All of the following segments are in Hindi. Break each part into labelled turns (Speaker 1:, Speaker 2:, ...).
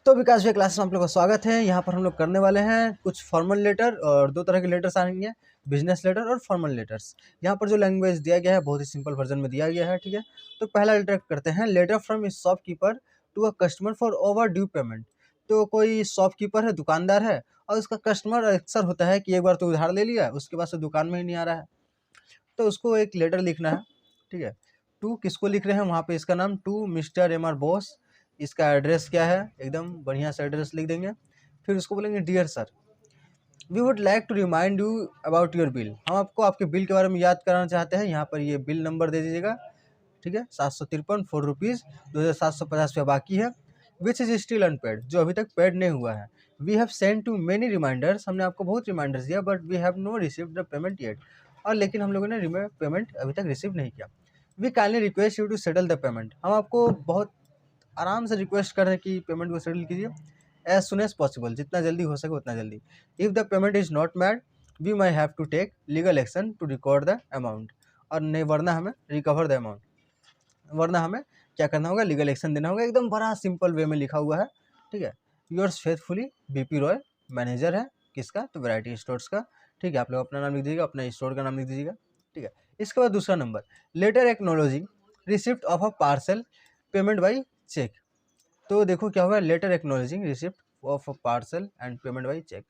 Speaker 1: तो विकास भैया क्लास में आप लोग का स्वागत है। यहाँ पर हम लोग करने वाले हैं कुछ फॉर्मल लेटर और दो तरह के लेटर्स आएंगे, बिजनेस लेटर और फॉर्मल लेटर्स। यहाँ पर जो लैंग्वेज दिया गया है बहुत ही सिंपल वर्जन में दिया गया है, ठीक है। तो पहला लेटर करते हैं, letter from shopkeeper to a customer for overdue payment. तो कोई शॉपकीपर है, दुकानदार है, और उसका कस्टमर अक्सर होता है कि एक बार तो उधार ले लिया, उसके बाद से दुकान में ही नहीं आ रहा है, तो उसको एक लेटर लिखना है, ठीक है। टू किसको लिख रहे हैं, वहाँ पे इसका नाम to mister M R Bose, इसका एड्रेस क्या है, एकदम बढ़िया सा एड्रेस लिख देंगे। फिर उसको बोलेंगे dear sir, we would like to remind you about your bill. हम आपको आपके बिल के बारे में याद कराना चाहते हैं। यहाँ पर ये बिल नंबर दे दीजिएगा, ठीक है। 753 ₹4 2750 बाकी है, विच इज स्टिल अनपेड, जो अभी तक पेड नहीं हुआ है। We have send too many reminders, हमने आपको बहुत रिमाइंडर्स दिया, but we have no received the payment yet, और लेकिन हम लोगों ने पेमेंट अभी तक रिसीव नहीं किया। We kindly request you to settle the payment, हम आपको बहुत आराम से रिक्वेस्ट कर रहे हैं कि पेमेंट को सेटल कीजिए एज सुन एज पॉसिबल, जितना जल्दी हो सके उतना जल्दी। If the payment is not made we may have to take legal action to record the amount, और नहीं वरना हमें रिकवर द अमाउंट, वरना हमें क्या करना होगा, लीगल एक्शन देना होगा। एकदम बड़ा सिंपल वे में लिखा हुआ है, ठीक है। Yours faithfully BP Roy, manager है किसका, तो वैरायटी स्टोर्स का, ठीक है। आप लोग अपना नाम लिख दीजिएगा, अपने स्टोर का नाम लिख दीजिएगा, ठीक है। इसके बाद दूसरा number, letter acknowledging receipt of a parcel payment by cheque. तो देखो क्या हुआ, letter acknowledging receipt of a parcel and payment by cheque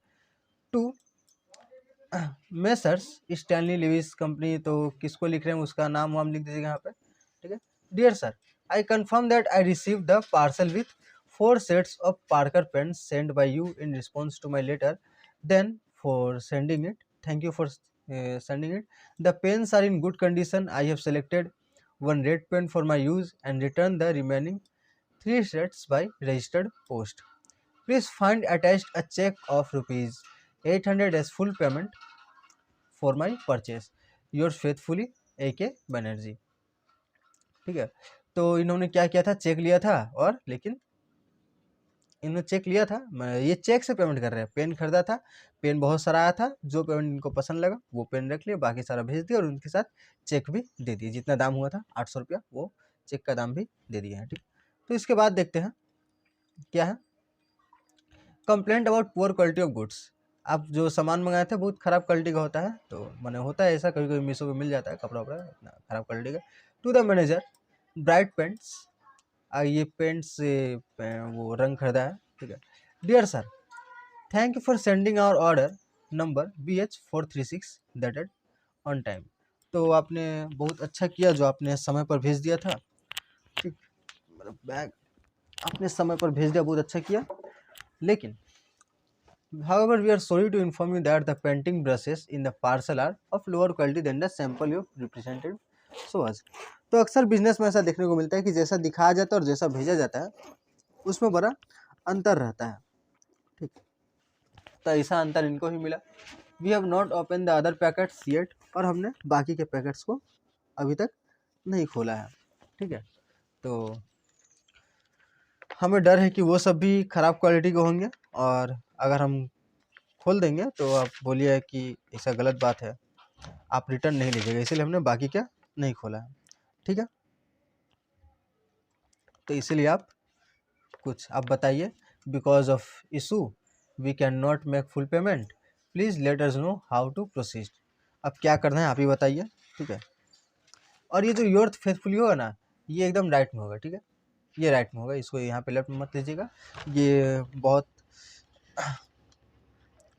Speaker 1: to messrs Stanley Lewis company. तो किसको लिख रहे हैं, उसका नाम वाम लिख दीजिएगा यहाँ पे, ठीक है। Dear sir, I confirm that I receive the parcel with 4 sets of Parker pens sent by you in response to my letter. Then for sending it, thank you for sending it. The pens are in good condition. I have selected one red pen for my use and returned the remaining 3 sets by registered post. Please find attached a check of ₹800 as full payment for my purchase. Yours faithfully, A.K. Banerjee, ठीक है। तो इन्होंने क्या किया था, चेक लिया था, और लेकिन इन्होंने चेक लिया था, ये चेक से पेमेंट कर रहे हैं। पेन खरीदा था, पेन बहुत सारा आया था, जो पेन इनको पसंद लगा वो पेन रख लिया, बाकी सारा भेज दिया, और उनके साथ चेक भी दे दिए। जितना दाम हुआ था 800 रुपया, वो चेक का दाम भी दे दिया है, ठीक। तो इसके बाद देखते हैं क्या है, complaint about poor quality of goods. आप जो सामान मंगाए थे बहुत ख़राब क्वालिटी का होता है, तो मैंने होता है ऐसा, कभी कभी मीशो पे मिल जाता है कपड़ा वपड़ा इतना ख़राब क्वालिटी का। To the manager, bright paints, ये पेंट्स से वो रंग खरीदा है, ठीक है। Dear sir, thank you for sending our order number BH436 that at on time. तो आपने बहुत अच्छा किया जो आपने समय पर भेज दिया था, ठीक, मतलब बैग आपने समय पर भेज दिया, बहुत अच्छा किया। लेकिन however we are sorry to inform you that the painting brushes in the parcel are of lower quality than the sample you represented so as। तो अक्सर बिजनेस में ऐसा देखने को मिलता है कि जैसा दिखाया जाता है और जैसा भेजा जाता है उसमें बड़ा अंतर रहता है, ठीक। तो ऐसा अंतर इनको ही मिला। We have not open the other packets yet, और हमने बाकी के पैकेट्स को अभी तक नहीं खोला है, ठीक है। तो हमें डर है कि वो सब भी ख़राब क्वालिटी के होंगे, और अगर हम खोल देंगे तो आप बोलिए कि ऐसा गलत बात है, आप रिटर्न नहीं लीजिएगा, इसीलिए हमने बाकी क्या नहीं खोला है, ठीक है। तो इसीलिए आप कुछ आप बताइए, because of issue we can not make full payment, please let us know how to proceed. अब क्या करना है आप ही बताइए, ठीक है। और ये जो योर फेथफुली होगा ना, ये एकदम राइट में होगा, ठीक है, ये राइट में होगा, इसको यहाँ पे लेफ्ट में मत लीजिएगा। ये बहुत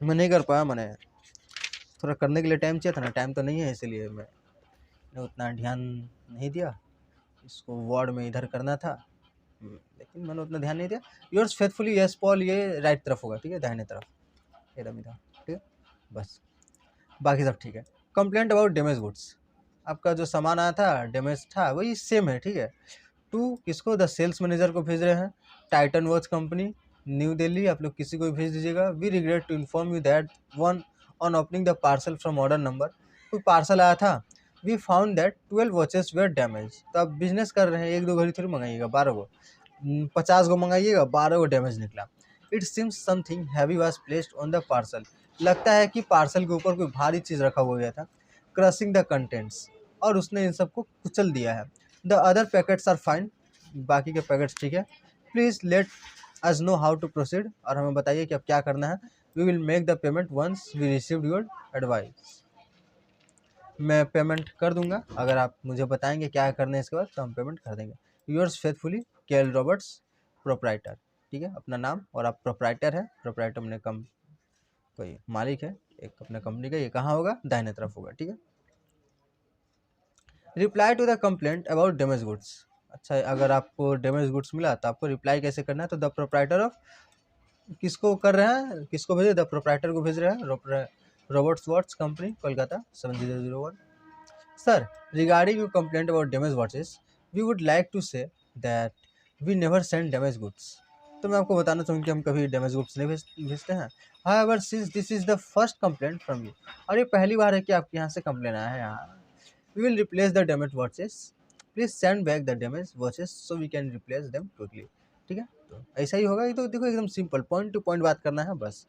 Speaker 1: मैं नहीं कर पाया, मैंने थोड़ा करने के लिए टाइम चाहिए था ना, टाइम तो नहीं है, इसलिए मैंने उतना ध्यान नहीं दिया। इसको वर्ड में इधर करना था, लेकिन मैंने उतना ध्यान नहीं दिया। योर्स फेथफुली यस पॉल, ये राइट तरफ होगा, ठीक है, दाहिने तरफ एकदम इधर, ठीक है, बस बाकी सब ठीक है। कंप्लेंट अबाउट डैमेज गुड्स, आपका जो सामान आया था डैमेज था वही सेम है, ठीक है। टू किसको, द सेल्स मैनेजर को भेज रहे हैं, टाइटन वॉच कंपनी न्यू दिल्ली, आप लोग किसी को भी भेज दीजिएगा। We regret to inform you that one on opening the parcel from order number, कोई पार्सल आया था, we found that 12 watches were damage. तो आप बिजनेस कर रहे हैं, एक दो घड़ी थोड़ी मंगाइएगा, 12 गो 50 गो मंगाइएगा, 12 गो डैमेज निकला। It seems something heavy was placed on the parcel, लगता है कि पार्सल के ऊपर कोई भारी चीज़ रखा हुआ गया था, क्रशिंग द कंटेंट्स, और उसने इन सबको कुचल दिया है। The other packets are fine, बाकी के पैकेट्स ठीक है। Please let us know how to proceed, और हमें बताइए कि अब क्या करना है। We will make the payment once we received your advice. मैं पेमेंट कर दूंगा, अगर आप मुझे बताएंगे क्या करना है इसके बाद तो हम पेमेंट कर देंगे। Yours faithfully KL Roberts proprietor. ठीक है, अपना नाम, और आप प्रोप्राइटर है, प्रोप्राइटर अपने कोई मालिक है एक अपने कंपनी का, ये कहाँ होगा, दाहिने तरफ होगा। ठीक है, reply to the complaint about damage goods. अच्छा, अगर आपको डैमेज गुड्स मिला तो आपको रिप्लाई कैसे करना है, तो द प्रोप्राइटर ऑफ, किसको कर रहे हैं, किसको भेजे, द प्रोप्राइटर को भेज रहे हैं, Roberts Watts company, Kolkata 7001। Sir, regarding you complaint about damage watches, we would like to say that we never send damage goods. तो मैं आपको बताना चाहूँगी कि हम कभी डैमेज गुड्स नहीं भेजते हैं। However since this is the first complaint from you, और ये पहली बार है कि आपके यहाँ से कंप्लेन आया है यहाँ, we will replace the damage watches, please send back the damage watches so we can replace them quickly. ठीक है, तो ऐसा ही होगा। ये तो देखो एकदम सिंपल, पॉइंट टू पॉइंट बात करना है बस।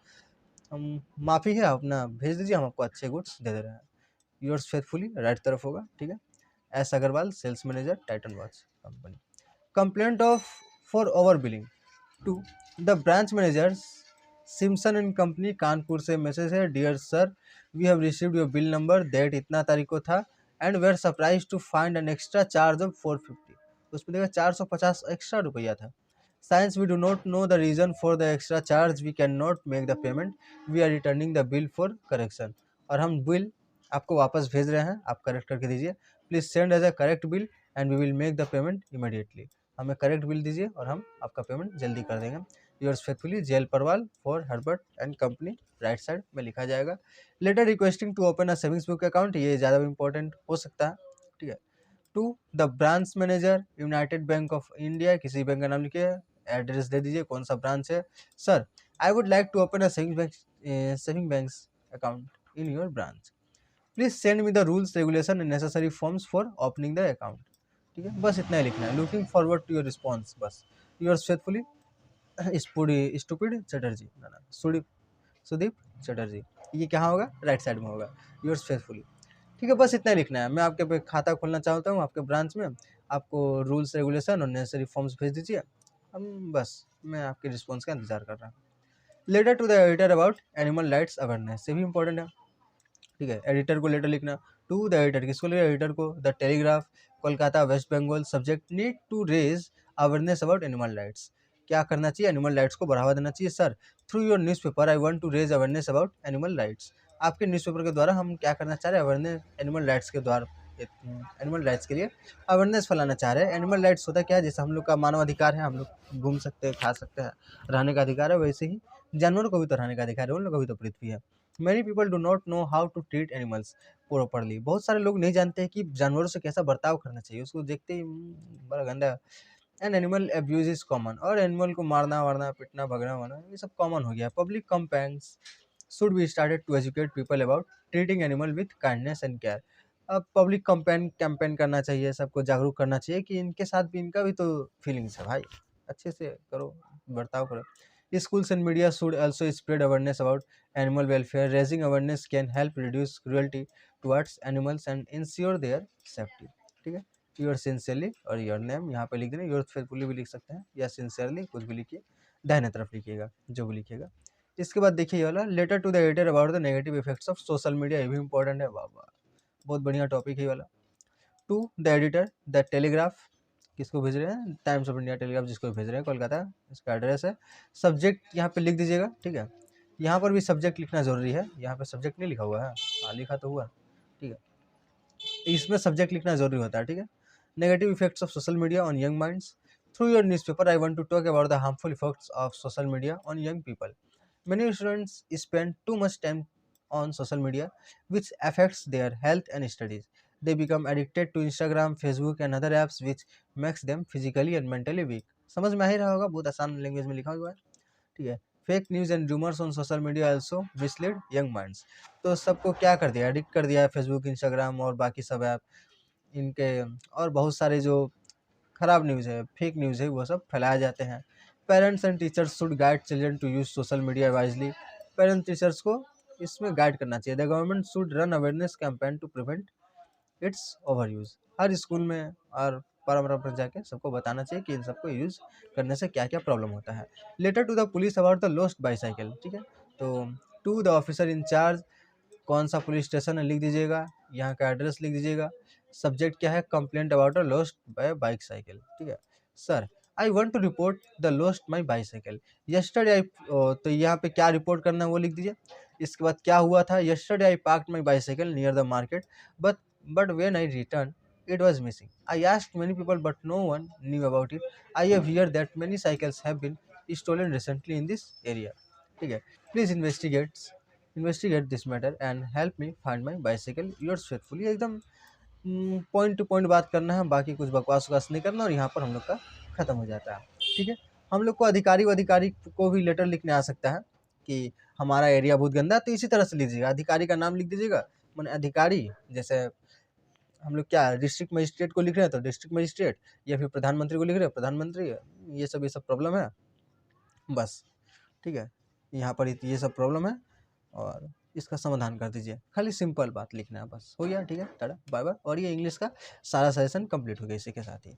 Speaker 1: हम माफ़ी है, अपना भेज दीजिए, हम आपको अच्छे गुड्स दे रहे हैं। योर्स फेथफुली, राइट तरफ होगा। ठीक है, S Agarwal, sales manager, Titan watch company. Complaint of for over billing to the branch managers Simpson and company, Kanpur से मैसेज है। Dear sir, we have received your bill number that इतना तारीख को था, and we are surprise to find an extra charge of 450। उसमें देखा 450 एक्स्ट्रा रुपया था। Since we do not know the reason for the extra charge, we can not make the payment, we are returning the bill for correction. और हम बिल आपको वापस भेज रहे हैं, आप करेक्ट करके दीजिए। Please send as a correct bill and we will make the payment immediately. हमें करेक्ट बिल दीजिए और हम आपका पेमेंट जल्दी कर देंगे। योर्स फेथफुली, जेल परवाल for Herbert and company, right side में लिखा जाएगा। Letter requesting to open a savings book account, ये ज़्यादा इंपॉर्टेंट हो सकता है। ठीक है, to the branch manager United Bank of India, किसी बैंक का नाम लिखिए, एड्रेस दे दीजिए कौन सा ब्रांच है। Sir, I would like to open a saving banks account in your branch, please send me the rules regulation and necessary forms for opening the account. ठीक है, बस इतना ही लिखना है। Looking forward to your response, बस। योर्स फेथफुली स्टूपिड चटर्जी, ना सुदीप सुदीप चटर्जी। ये कहाँ होगा, राइट साइड में होगा। Yours faithfully. ठीक है, बस इतना ही लिखना है। मैं आपके पे खाता खोलना चाहता हूँ आपके ब्रांच में, आपको रूल्स रेगुलेशन और नेसेसरी फॉर्म्स भेज दीजिए। हम बस, मैं आपके रिस्पॉन्स का इंतजार कर रहा हूँ। Letter to the editor about animal rights awareness, ये भी इंपॉर्टेंट है। ठीक है, एडिटर को लेटर लिखना। टू द एडिटर, किसको लिखा, एडिटर को। The Telegraph, Kolkata West Bengal, subject need to raise awareness about animal rights. क्या करना चाहिए, एनिमल राइट्स को बढ़ावा देना चाहिए। Sir, through your newspaper I want to raise awareness about animal rights. आपके न्यूज़पेपर के द्वारा हम क्या करना चाह रहे हैं, अवेयरनेस एनिमल राइट्स के द्वारा, एनिमल राइट्स के लिए अवेयरनेस फैलाना चाह रहे हैं। एनिमल राइट्स होता क्या है, जैसे हम लोग का मानव अधिकार है, हम लोग घूम सकते हैं, खा सकते हैं, रहने का अधिकार है, वैसे ही जानवरों को भी तो रहने का अधिकार है, उन लोगों को भी तो पृथ्वी है। Many people do not know how to treat animals properly, बहुत सारे लोग नहीं जानते हैं कि जानवरों से कैसा बर्ताव करना चाहिए, उसको देखते ही बड़ा गंदा। And animal abuse is common, और एनिमल को मारना वारना, पिटना, भगना वाना, ये सब कॉमन हो गया। Public campaigns should be started to educate people about treating animal with kindness and care. अब पब्लिक कैंपेन करना चाहिए, सबको जागरूक करना चाहिए कि इनके साथ भी, इनका भी तो फीलिंग्स है भाई, अच्छे से करो, बर्ताव करो। Schools and media should also spread awareness about animal welfare. Raising awareness can help reduce cruelty towards animals and ensure their safety. ठीक है, योर सिंसियरली और योर नेम यहाँ पे लिख देना। योर फेथफुली भी लिख सकते हैं, या सिंसियरली कुछ भी लिखिए, दाहिने तरफ लिखिएगा जो भी लिखिएगा। इसके बाद देखिए ये वाला, letter to the editor about the negative effects of social media, ये भी इंपॉर्टेंट है। वाह वाह, बहुत बढ़िया टॉपिक है ये वाला। To the editor the Telegraph, किसको भेज रहे हैं, टाइम्स ऑफ इंडिया टेलीग्राफ जिसको भेज रहे हैं, कोलकाता, इसका एड्रेस है। सब्जेक्ट यहाँ पे लिख दीजिएगा। ठीक है, यहाँ पर भी सब्जेक्ट लिखना जरूरी है, यहाँ पे सब्जेक्ट नहीं लिखा हुआ है, हाँ लिखा तो हुआ। ठीक है, इसमें सब्जेक्ट लिखना जरूरी होता है। ठीक है, negative effects of social media on young minds, through your newspaper I want to talk about the harmful effects of social media on young people. Many students spend too much time on social media, which affects their health and studies. They become addicted to Instagram, Facebook, and other apps, which makes them physically and mentally weak. समझ में आ ही रहा होगा, बहुत आसान लैंग्वेज में लिखा हुआ है। ठीक है, fake news and rumours on social media also mislead young minds. तो सबको क्या कर दिया, एडिक्ट कर दिया है फेसबुक, इंस्टाग्राम और बाकी सब ऐप, इनके और बहुत सारे जो खराब न्यूज़ है, फेक न्यूज़ है, वो सब फैलाए जाते हैं। Parents and teachers should guide children to use social media wisely. Parents teachers को इसमें गाइड करना चाहिए। The government should run awareness campaign to prevent its overuse. हर स्कूल में और परंपरा पर जाके सबको बताना चाहिए कि इन सबको यूज़ करने से क्या क्या प्रॉब्लम होता है। Letter to the police about the lost bicycle, ठीक है। तो to the officer in charge, कौन सा पुलिस स्टेशन है लिख दीजिएगा, यहाँ का एड्रेस लिख दीजिएगा। सब्जेक्ट क्या है, complaint about a lost bi bike cycle, ठीक है। Sir I want to report the lost my bicycle yesterday I, तो यहाँ पे क्या रिपोर्ट करना है वो लिख दीजिए। इसके बाद क्या हुआ था, yesterday I parked my bicycle near the market but when I return it was missing. I asked many people but no one knew about it. I have heard that many cycles have been stolen recently in this area. ठीक है, please investigate this matter and help me find my bicycle yours faithfully. एकदम पॉइंट टू पॉइंट बात करना है, बाकी कुछ बकवास वकवास नहीं करना, और यहाँ पर हम लोग का खत्म हो जाता है। ठीक है, हम लोग को अधिकारी को भी लेटर लिखने आ सकता है कि हमारा एरिया बहुत गंदा है, तो इसी तरह से लीजिएगा, अधिकारी का नाम लिख दीजिएगा, मैंने अधिकारी, जैसे हम लोग क्या डिस्ट्रिक्ट मजिस्ट्रेट को लिख रहे हैं तो डिस्ट्रिक्ट मजिस्ट्रेट, या फिर प्रधानमंत्री को लिख रहे हैं प्रधानमंत्री, ये सब प्रॉब्लम है बस। ठीक है, यहाँ पर ये सब प्रॉब्लम है और इसका समाधान कर दीजिए, खाली सिंपल बात लिखना है बस, हो गया। ठीक है, टाटा बाय बाय। और ये इंग्लिश का सारा सेशन कंप्लीट हो गया इसी के साथ ही।